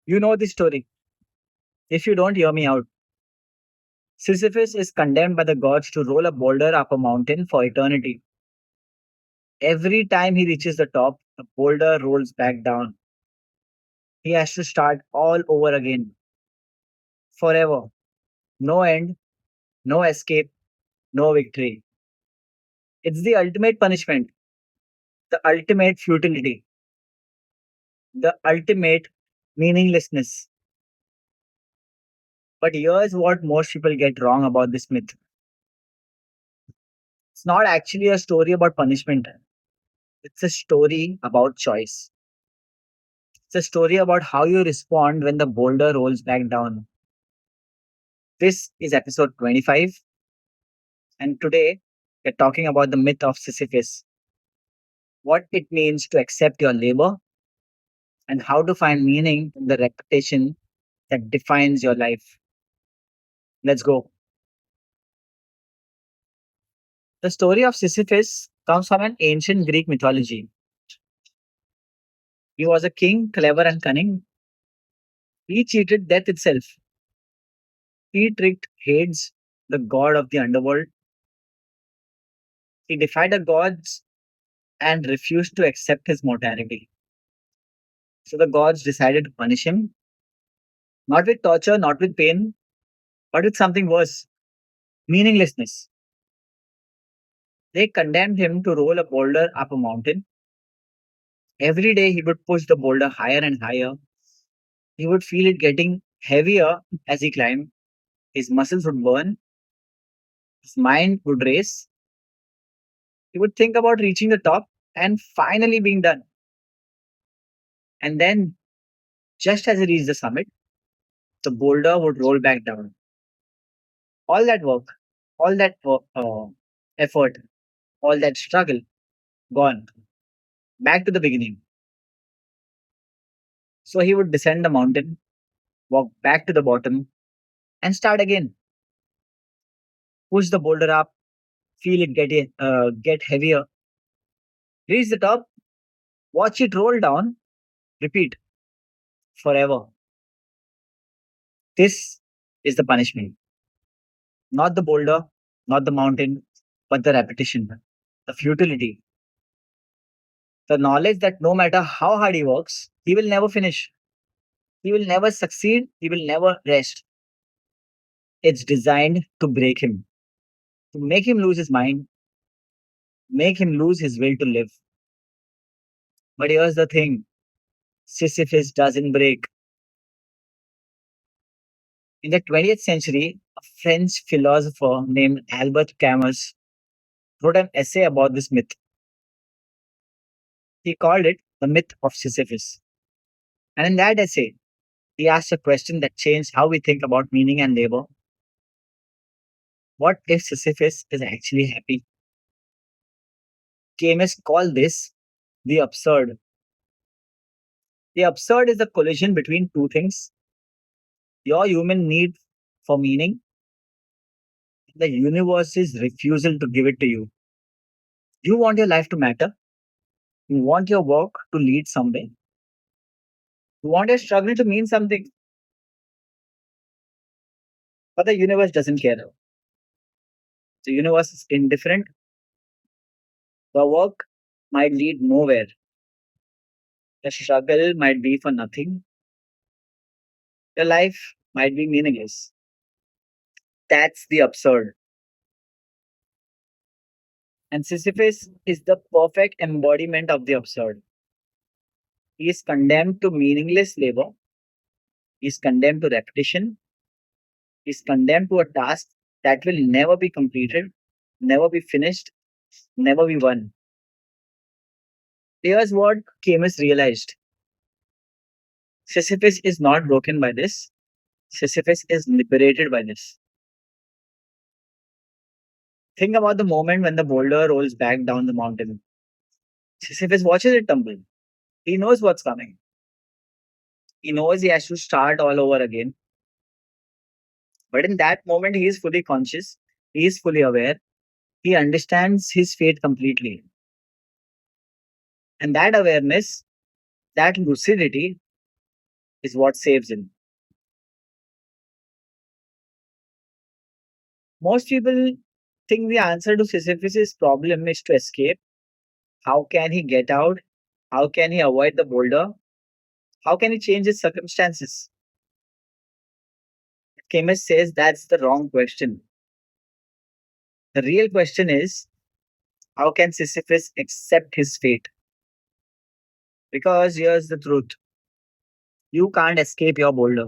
You know the story. If you don't, hear me out. Sisyphus is condemned by the gods to roll a boulder up a mountain for eternity. Every time he reaches the top, the boulder rolls back down. He has to start all over again. Forever. No end, no escape, no victory. It's the ultimate punishment, the ultimate futility, the ultimate meaninglessness. But here's what most people get wrong about this myth. It's not actually a story about punishment. It's a story about choice. It's a story about how you respond when the boulder rolls back down. This is episode 25, and today we're talking about the myth of Sisyphus, what it means to accept your labor, and how to find meaning in the repetition that defines your life. Let's go. The story of Sisyphus comes from an ancient Greek mythology. He was a king, clever and cunning. He cheated death itself. He tricked Hades, the god of the underworld. He defied the gods and refused to accept his mortality. So the gods decided to punish him, not with torture, not with pain, but with something worse, meaninglessness. They condemned him to roll a boulder up a mountain. Every day he would push the boulder higher and higher. He would feel it getting heavier as he climbed. His muscles would burn, his mind would race. He would think about reaching the top and finally being done. And then, just as he reached the summit, the boulder would roll back down. All that work, all that effort, all that struggle, gone. Back to the beginning. So he would descend the mountain, walk back to the bottom, and start again. Push the boulder up, feel it get heavier, reach the top, watch it roll down, repeat forever. This is the punishment. Not the boulder, not the mountain, but the repetition, the futility, the knowledge that no matter how hard he works, he will never finish. He will never succeed. He will never rest. It's designed to break him, to make him lose his mind, make him lose his will to live. But here's the thing, Sisyphus doesn't break. In the 20th century, a French philosopher named Albert Camus wrote an essay about this myth. He called it The Myth of Sisyphus. And in that essay, he asked a question that changed how we think about meaning and labor. What if Sisyphus is actually happy? Camus called this the absurd. The absurd is the collision between two things, your human need for meaning, the universe's refusal to give it to you. You want your life to matter, you want your work to lead somewhere, you want your struggle to mean something, but the universe doesn't care. The universe is indifferent. The work might lead nowhere. The struggle might be for nothing. Your life might be meaningless. That's the absurd. And Sisyphus is the perfect embodiment of the absurd. He is condemned to meaningless labor. He is condemned to repetition. He is condemned to a task that will never be completed, never be finished, never be won. Here's what Camus realized. Sisyphus is not broken by this. Sisyphus is liberated by this. Think about the moment when the boulder rolls back down the mountain. Sisyphus watches it tumble. He knows what's coming. He knows he has to start all over again. But in that moment, he is fully conscious. He is fully aware. He understands his fate completely. And that awareness, that lucidity, is what saves him. Most people think the answer to Sisyphus' problem is to escape. How can he get out? How can he avoid the boulder? How can he change his circumstances? Camus says that's the wrong question. The real question is, how can Sisyphus accept his fate? Because here's the truth, you can't escape your boulder.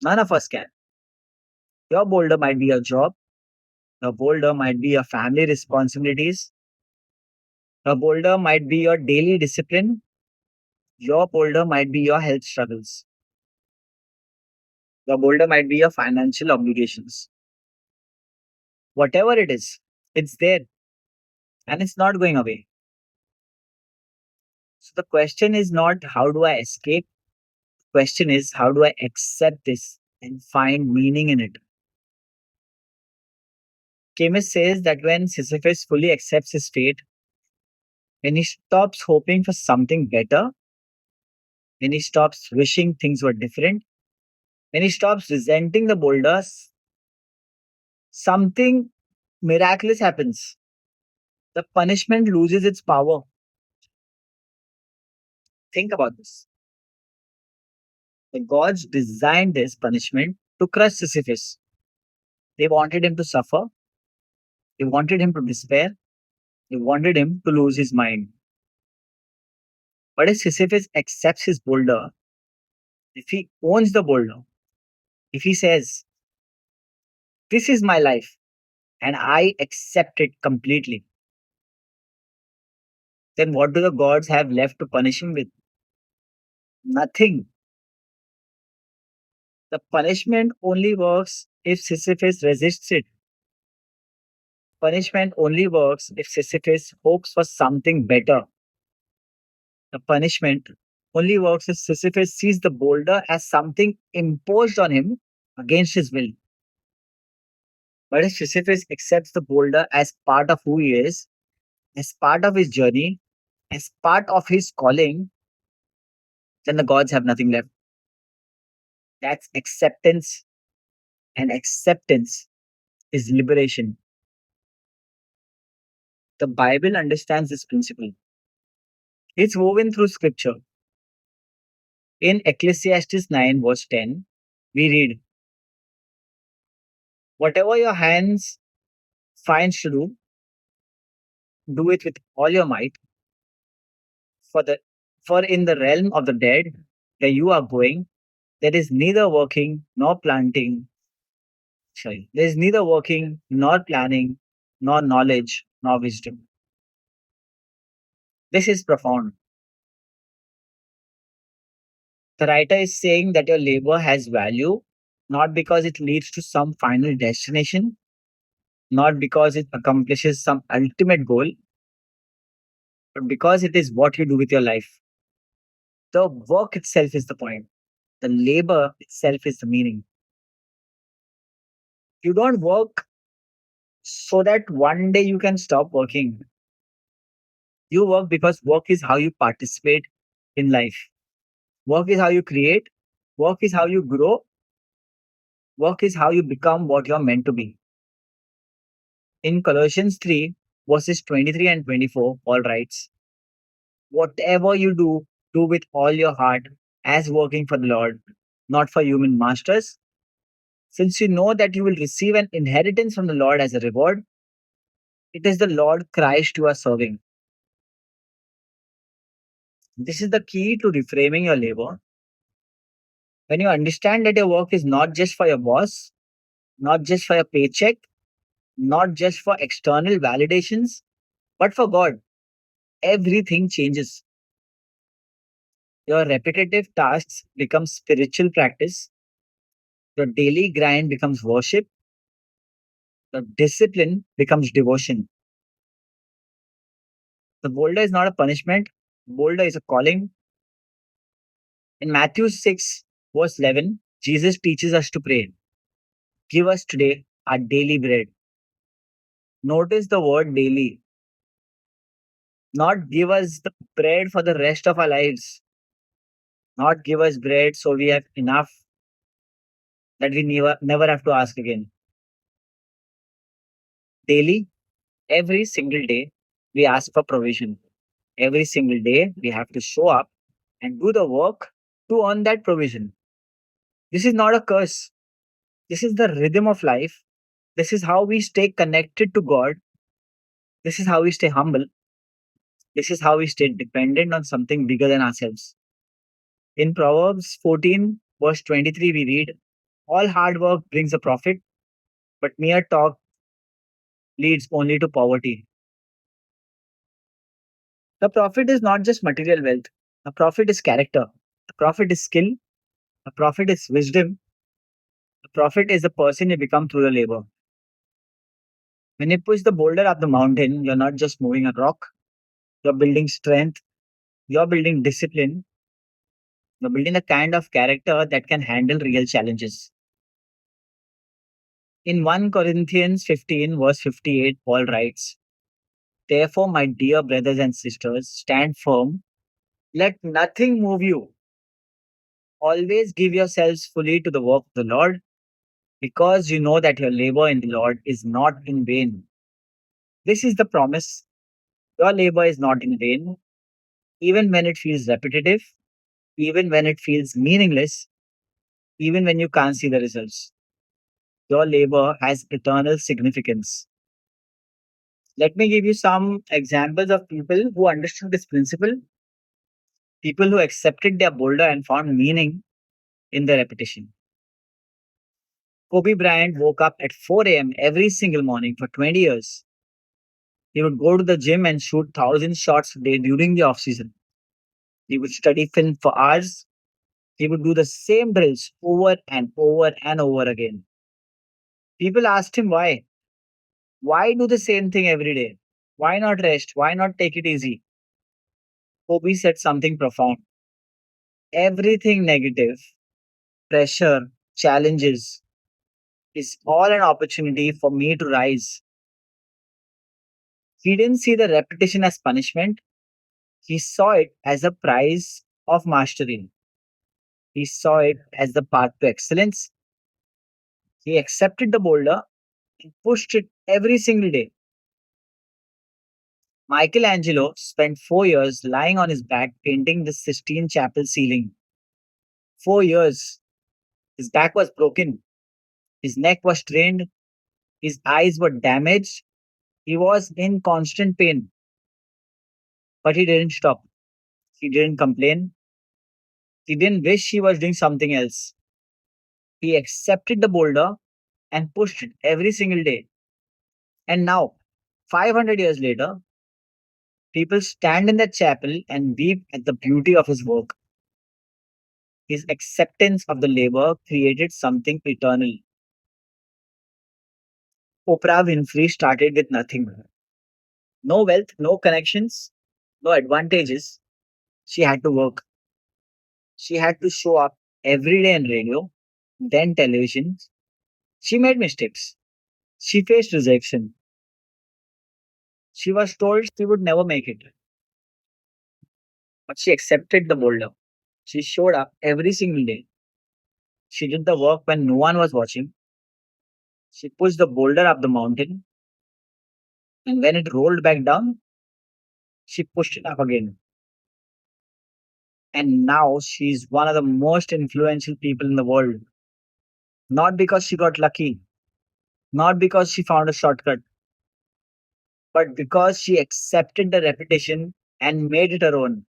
None of us can. Your boulder might be your job, your boulder might be your family responsibilities, your boulder might be your daily discipline, your boulder might be your health struggles, your boulder might be your financial obligations. Whatever it is, it's there and it's not going away. So the question is not how do I escape? The question is how do I accept this and find meaning in it? Camus says that when Sisyphus fully accepts his fate, when he stops hoping for something better, when he stops wishing things were different, when he stops resenting the boulders, something miraculous happens. The punishment loses its power. Think about this. The gods designed this punishment to crush Sisyphus. They wanted him to suffer, they wanted him to despair, they wanted him to lose his mind. But if Sisyphus accepts his boulder, if he owns the boulder, if he says, this is my life and I accept it completely, then what do the gods have left to punish him with? Nothing. The punishment only works if Sisyphus resists it. Punishment only works if Sisyphus hopes for something better. The punishment only works if Sisyphus sees the boulder as something imposed on him against his will. But if Sisyphus accepts the boulder as part of who he is, as part of his journey, as part of his calling, then the gods have nothing left. That's acceptance, and acceptance is liberation. The Bible understands this principle. It's woven through scripture. In Ecclesiastes 9, verse 10, we read, whatever your hands finds to do it with all your might, for the for in the realm of the dead where you are going, there is neither working nor planting. Sorry, there is neither working nor planning, nor knowledge nor wisdom. This is profound. The writer is saying that your labor has value, not because it leads to some final destination, not because it accomplishes some ultimate goal, but because it is what you do with your life. The work itself is the point. The labor itself is the meaning. You don't work so that one day you can stop working. You work because work is how you participate in life. Work is how you create. Work is how you grow. Work is how you become what you're meant to be. In Colossians 3, verses 23 and 24, Paul writes, whatever you do with all your heart as working for the Lord, not for human masters, since you know that you will receive an inheritance from the Lord as a reward. It is the Lord Christ you are serving. This is the key to reframing your labor. When you understand that your work is not just for your boss, not just for your paycheck, not just for external validations, but for God, everything changes. Your repetitive tasks become spiritual practice, your daily grind becomes worship, your discipline becomes devotion. The boulder is not a punishment, boulder is a calling. In Matthew 6, verse 11, Jesus teaches us to pray, give us today our daily bread. Notice the word daily, not give us the bread for the rest of our lives. not give us bread so we have enough that we never have to ask again. Daily, every single day, we ask for provision. Every single day, we have to show up and do the work to earn that provision. This is not a curse. This is the rhythm of life. This is how we stay connected to God. This is how we stay humble. This is how we stay dependent on something bigger than ourselves. In Proverbs 14, verse 23, we read, all hard work brings a profit, but mere talk leads only to poverty. The profit is not just material wealth. The profit is character. The profit is skill. The profit is wisdom. The profit is the person you become through the labor. When you push the boulder up the mountain, you're not just moving a rock. You're building strength. You're building discipline. You're building the kind of character that can handle real challenges. In 1 Corinthians 15, verse 58, Paul writes, therefore, my dear brothers and sisters, stand firm. Let nothing move you. Always give yourselves fully to the work of the Lord, because you know that your labor in the Lord is not in vain. This is the promise. Your labor is not in vain, even when it feels repetitive, even when it feels meaningless, even when you can't see the results. Your labor has eternal significance. Let me give you some examples of people who understood this principle, people who accepted their boulder and found meaning in the repetition. Kobe Bryant woke up at 4 a.m. every single morning for 20 years. He would go to the gym and shoot 1,000 shots a day during the off season. He would study film for hours. He would do the same drills over and over and over again. People asked him why. Why do the same thing every day? Why not rest? Why not take it easy? Kobe said something profound. Everything negative, pressure, challenges is all an opportunity for me to rise. He didn't see the repetition as punishment. He saw it as a prize of mastery. He saw it as the path to excellence. He accepted the boulder and pushed it every single day. Michelangelo spent 4 years lying on his back painting the Sistine Chapel ceiling. 4 years. His back was broken. His neck was strained. His eyes were damaged. He was in constant pain. But he didn't stop. He didn't complain. He didn't wish he was doing something else. He accepted the boulder and pushed it every single day. And now, 500 years later, people stand in that chapel and weep at the beauty of his work. His acceptance of the labor created something eternal. Oprah Winfrey started with nothing. No wealth, no connections, no advantages. She had to work. She had to show up every day in radio, then television. She made mistakes. She faced rejection. She was told she would never make it. But she accepted the boulder. She showed up every single day. She did the work when no one was watching. She pushed the boulder up the mountain, and when it rolled back down, she pushed it up again. And now she's one of the most influential people in the world. Not because she got lucky, not because she found a shortcut, but because she accepted the repetition and made it her own.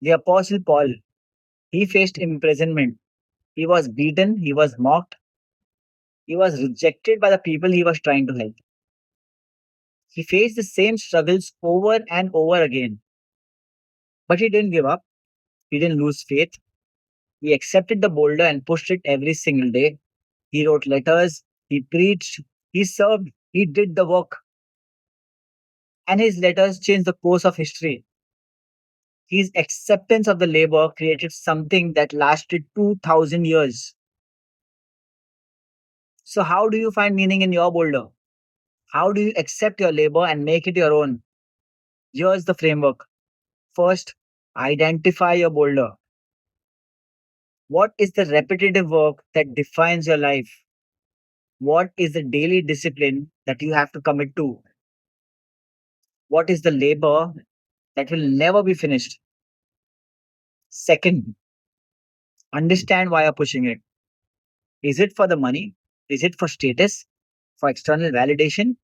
The Apostle Paul, he faced imprisonment. He was beaten, he was mocked, he was rejected by the people he was trying to help. He faced the same struggles over and over again. But he didn't give up, he didn't lose faith. He accepted the boulder and pushed it every single day. He wrote letters, he preached, he served, he did the work. And his letters changed the course of history. His acceptance of the labor created something that lasted 2000 years. So, how do you find meaning in your boulder? How do you accept your labor and make it your own? Here's the framework. First, Identify your boulder. What is the repetitive work that defines your life? What is the daily discipline that you have to commit to? What is the labor that will never be finished? Second, understand why you're pushing it. Is it for the money? Is it for status? For external validation?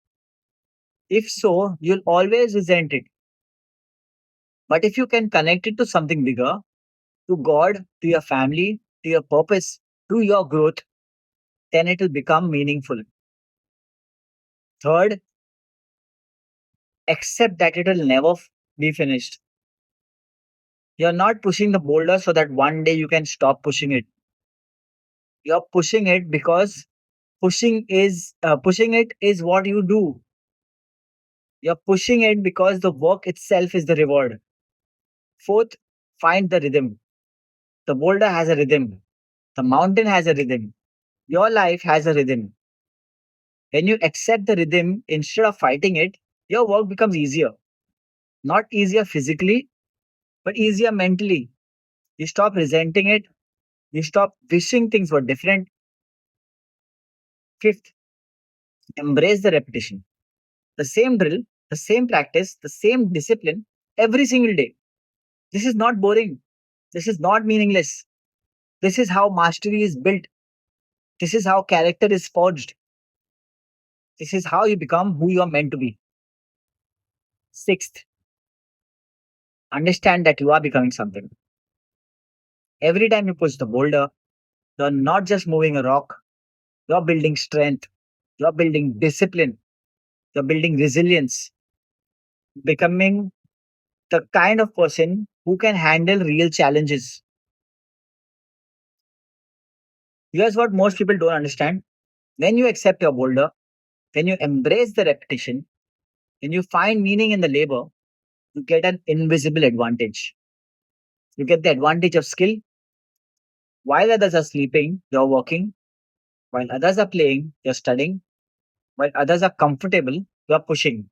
If so, you'll always resent it. But if you can connect it to something bigger, to God, to your family, to your purpose, to your growth, then it will become meaningful. Third, accept that it will never be finished. You're not pushing the boulder so that one day you can stop pushing it. You're pushing it because pushing it is what you do. You're pushing it because the work itself is the reward. Fourth, find the rhythm. The boulder has a rhythm. The mountain has a rhythm. Your life has a rhythm. When you accept the rhythm instead of fighting it, your work becomes easier. Not easier physically, but easier mentally. You stop resenting it. You stop wishing things were different. Fifth, embrace the repetition. The same drill, the same practice, the same discipline every single day. This is not boring. This is not meaningless. This is how mastery is built. This is how character is forged. This is how you become who you are meant to be. Sixth, understand that you are becoming something. Every time you push the boulder, you're not just moving a rock, you're building strength, you're building discipline, you're building resilience, becoming the kind of person who can handle real challenges. Here's what most people don't understand. When you accept your boulder, when you embrace the repetition, when you find meaning in the labor, you get an invisible advantage. You get the advantage of skill. While others are sleeping, you're working. While others are playing, you're studying. While others are comfortable, you're pushing.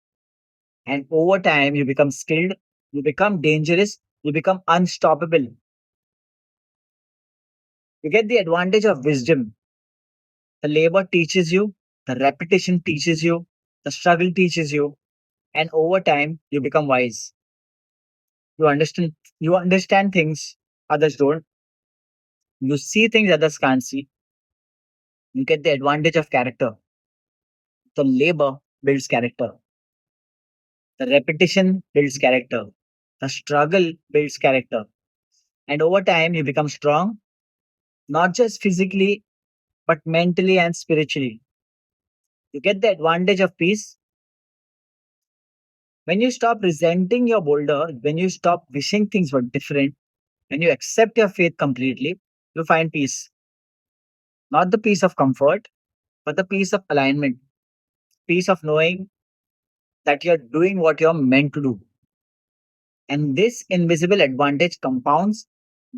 And over time, you become skilled, you become dangerous, you become unstoppable. You get the advantage of wisdom. The labor teaches you, the repetition teaches you, the struggle teaches you, and over time, you become wise. You understand things others don't. You see things others can't see. You get the advantage of character. The labor builds character. The repetition builds character. The struggle builds character. And over time, you become strong, not just physically, but mentally and spiritually. You get the advantage of peace. When you stop resenting your boulder, when you stop wishing things were different, when you accept your faith completely, you find peace. Not the peace of comfort, but the peace of alignment. Peace of knowing that you're doing what you're meant to do. And this invisible advantage compounds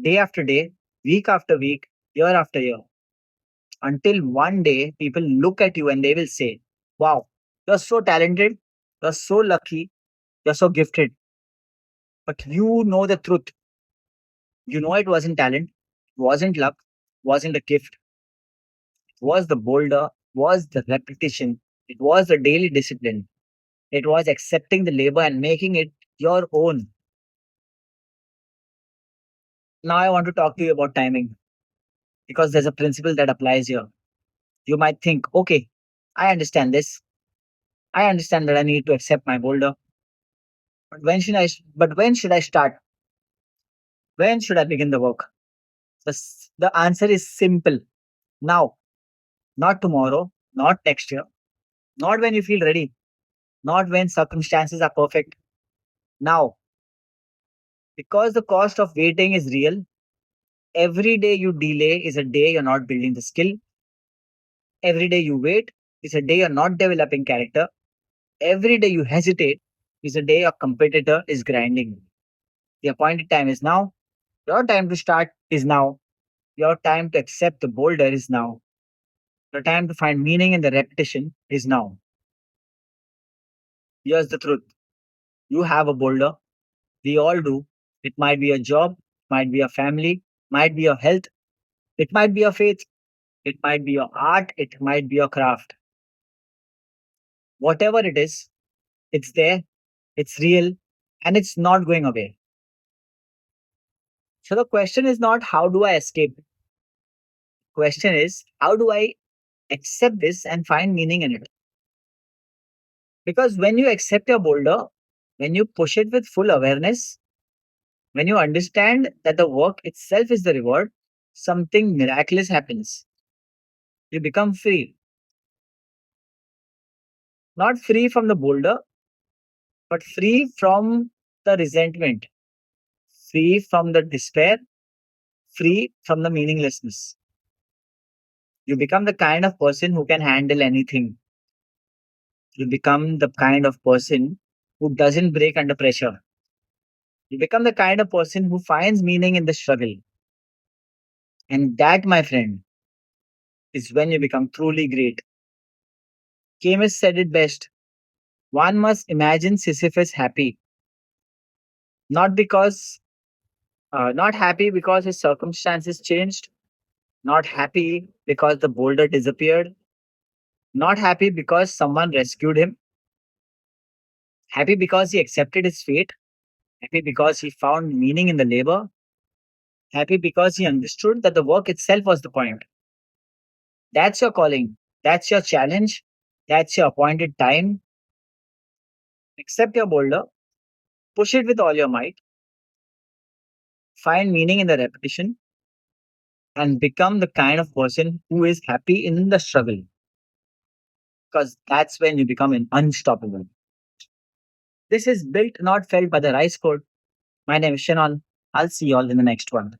day after day, week after week, year after year, until one day people look at you and they will say, wow, you're so talented, you're so lucky, you're so gifted. But you know the truth. You know it wasn't talent, wasn't luck, wasn't a gift. It was the boulder, was the repetition, it was the daily discipline. It was accepting the labor and making it your own. Now I want to talk to you about timing because there's a principle that applies here. You might think, okay, I understand this. I understand that I need to accept my boulder. But when should I start? When should I begin the work? The answer is simple. Now, not tomorrow, not next year, not when you feel ready, not when circumstances are perfect. Now, because the cost of waiting is real, every day you delay is a day you're not building the skill. Every day you wait is a day you're not developing character. Every day you hesitate is a day your competitor is grinding. The appointed time is now. Your time to start is now. Your time to accept the boulder is now. Your time to find meaning in the repetition is now. Here's the truth. You have a boulder. We all do. It might be a job, might be a family, might be your health, it might be your faith, it might be your art, it might be your craft. Whatever it is, it's there, it's real, and it's not going away. So the question is not how do I escape? Question is how do I accept this and find meaning in it? Because when you accept your boulder, when you push it with full awareness, when you understand that the work itself is the reward, something miraculous happens. You become free. Not free from the boulder, but free from the resentment, free from the despair, free from the meaninglessness. You become the kind of person who can handle anything. You become the kind of person who doesn't break under pressure. You become the kind of person who finds meaning in the struggle. And that, my friend, is when you become truly great. Camus said it best. One must imagine Sisyphus happy, not because, not happy because his circumstances changed, not happy because the boulder disappeared, not happy because someone rescued him, happy because he accepted his fate, happy because he found meaning in the labor, happy because he understood that the work itself was the point. That's your calling, that's your challenge, that's your appointed time. Accept your boulder, push it with all your might, find meaning in the repetition, and become the kind of person who is happy in the struggle. Because that's when you become an unstoppable. This is built, not felt by the rice code. My name is Shannon. I'll see you all in the next one.